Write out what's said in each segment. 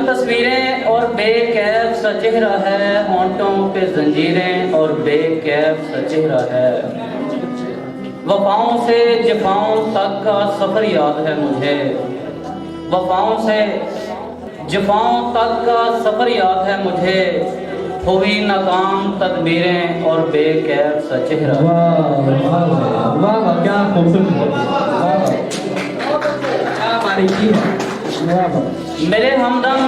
तस्वीरें और बेकैफ सा चेहरा है, होंठों पे जंजीरें और बेकैफ सा चेहरा है। वफाओं से जफाओं तक का सफर याद है मुझे, वफाओं से जफाओं तक का सफर याद है मुझे। हुई नाकाम तदबीरें और बेकैफ सा चेहरा। वाह क्या खूबसूरत, मेरे हमदम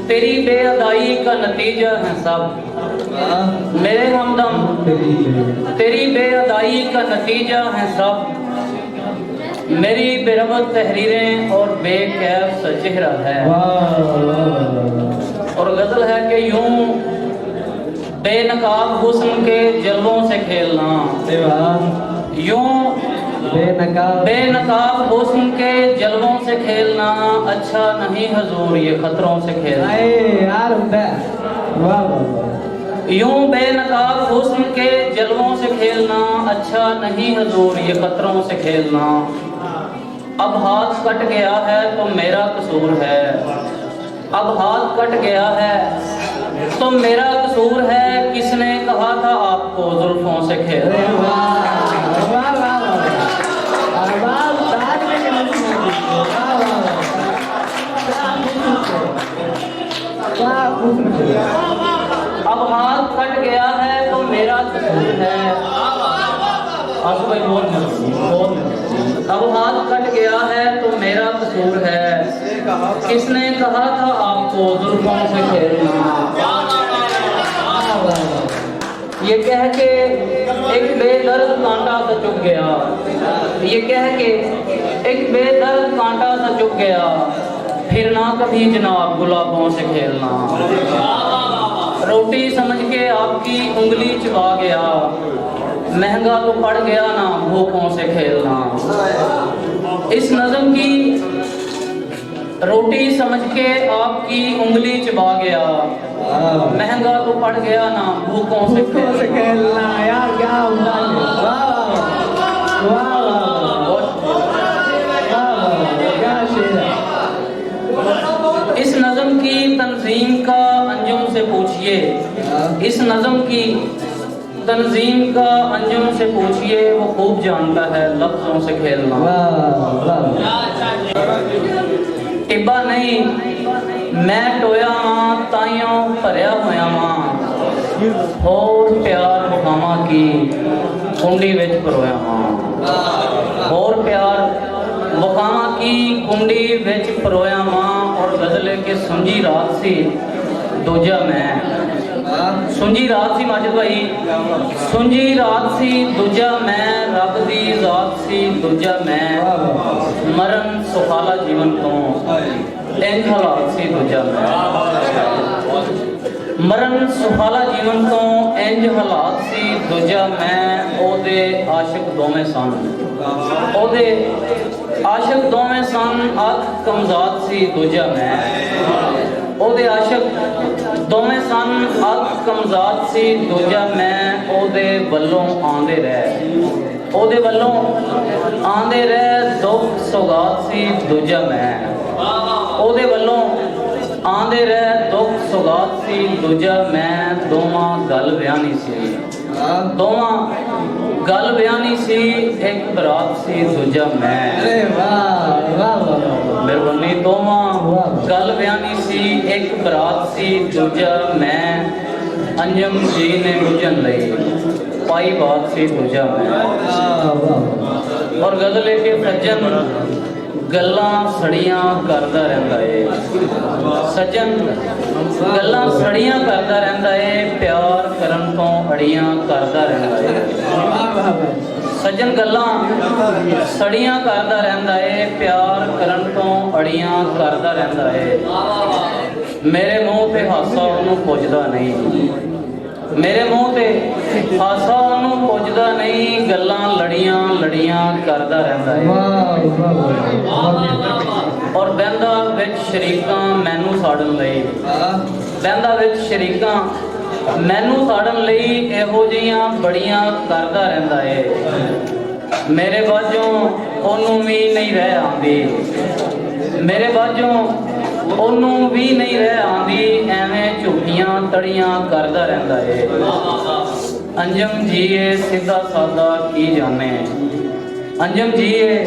तेरी बेअदाई का नतीजा है सब। मेरे हमदम तेरी बेअदाई का नतीजा है सब। मेरी बेरबत तहरीरें और बेकैफ सा चेहरा है। और गजल है कि यूं बेनकाब हुस्न के जलवों से खेलना, यूं बेनकाब हुस्न के जलवों से खेलना अच्छा नहीं हजूर ये खतरों से खेलना। यूं बेनकाब हुस्न के जलवों से खेलना अच्छा नहीं हजूर ये खतरों से खेलना। अब हाथ कट गया है तो मेरा कसूर है, अब हाथ कट गया है तो मेरा कसूर है। किसने कहा था आपको जुल्फों से खेलना। अब हाथ कट गया है तो मेरा कसूर है। अब हाथ कट गया है तो मेरा कसूर है। किसने कहा था आपको जुल्फों से खेलना। ये कह के एक बेदर्द कांटा सा चुभ गया, ये कह के एक बेदर्द कांटा सा चुभ गया। फिर ना कभी जनाब गुलाबों से खेलना। रोटी समझ के आपकी उंगली चबा गया, महंगा तो पड़ गया ना भूखों से खेलना। इस नज़म की रोटी समझ के आपकी उंगली चबा गया, महंगा तो पड़ गया ना भूखों से खेलना। यार क्या इस नज़म की तंजीम का अंजुम से पूछिए, इस नज़म की तंजीम का अंजुम से पूछिए, वो खूब जानता है लफ्जों से खेलना। टिब्बा नहीं मैं टोया मां ताइयों भरिया होया मां, होर प्यार मुकामा की कुंडी विच परोया मां। होर प्यार मुकामा की कुंडी विच परोया मां। और गजले के सुंजी रात सी दूजा मैं, सुंजी रात सी माजिद भाई, सुंजी रात सी दूजा मैं। रब दी जात सी दूजा मैं। मरण सुखाला जीवन तो इंज हालात सी दूजा मैं। मरण सुखाला जीवन तो इंज हालात सी दूजा मैं। ओदे आशिक दोवें सन, ओदे आशिक दोवें सन। अख कमजात सी दूजा मैं। ओदे आशिक दोवें सन अख कमजात सी दूजा मैं। ओदे वल्लों आंदे रह, ओदे वल्लों आंदे रह दुख सौगात सी दूजा मैं। ओदे वल्लों आंदे रह दुख सौगात सी दूजा मैं। दोवां गल बयानी सी, दोवां गल बयानी सी। एक बरात सी दूजा मैं। मेहरबानी। दोवां गल बयानी सी, एक बरात सी दूजा मैं। अंजम जी ने बुझन लई पाई बात सी दूजा मैं। और गजल के सज्जन गल्लां सड़ियां करदा रहिंदा है, सज्जन गल्लां सड़ियां करदा रहिंदा है। प्यार करन तो अड़ियां करदा रहिंदा है। सज्जन गल्लां सड़ियां करदा रहिंदा है। प्यार करन तो अड़ियां करदा रहिंदा है। मेरे मुंह ते हासा उन्हों पुजदा नहीं, मेरे मुंह ते हासा उन्हों पुजदा नहीं। गल्लां लड़ियां लड़ियां करदा रहिंदा है। और बहंदा विच शरीकां मैनू साड़न लई, बहंदा विच शरीकां मैनू साड़न लई इहो जिहियां बड़ियां करदा रहिंदा है। मेरे बाजों ओनू भी नहीं रह आंदी, मेरे बाजों ਉਹਨੂੰ ਵੀ ਨਹੀਂ ਰਹਿ ਆਂਦੀ, ਐਵੇਂ ਝੂਠੀਆਂ ਤੜੀਆਂ ਕਰਦਾ ਰਹਿੰਦਾ ਏ। ਅੰਜਮ ਜੀਏ ਸਿੱਧਾ ਸਾਦਾ ਕੀ ਜਾਣੇ, ਅੰਜਮ ਜੀਏ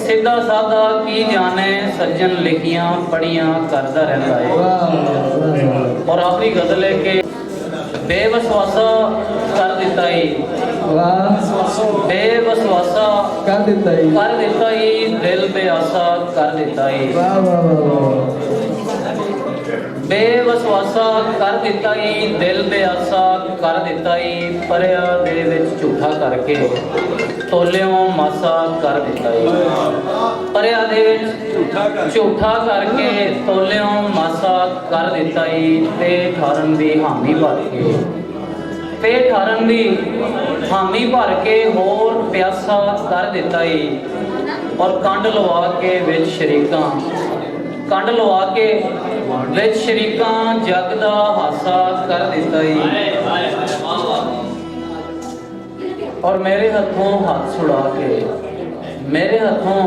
ਸਿੱਧਾ ਸਾਦਾ ਕੀ ਜਾਣੇ, ਸੱਜਣ ਲਿਖੀਆਂ ਪੜੀਆਂ ਕਰਦਾ ਰਹਿੰਦਾ ਏ। और आखिरी गजल है कि बेवसवासा कर देता ही, बेवसवासा कर देता ही, दिल बेआसा कर देता ही, बेवसवासा कर देता ही, दिल बेआसा कर देता ही, परिया दे विच झूठा करके तोलियों मासा कर देता ही, परिया दे विच झूठा करके तोलियों मासा कर देता ही, ते ठारन दी हामी भर के, ते ठारन दी हामी भर के होर प्यासा कर देता ही, और कंड लवा के विच शरीकां, कंड लवा के विच शरीकां जग दा हासा कर देता ही, और मेरे हथों हाथ छुड़ा के, मेरे हथों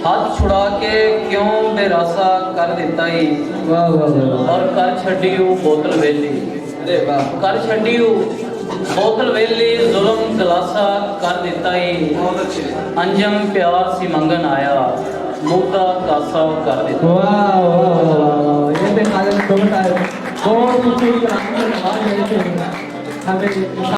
हाथ छुड़ा के क्यों बेरासा कर देता ही, और कर छड्डियो बोतल वेली, कर छड्डियो बोतल वेली, जुल्म गलासा कर देता ही, अंजम प्यार सी मंगन आया, मुद्दा कासा कर देता। वाह वाह वाह, ये तो खाली बहुत खूबसूरत हमें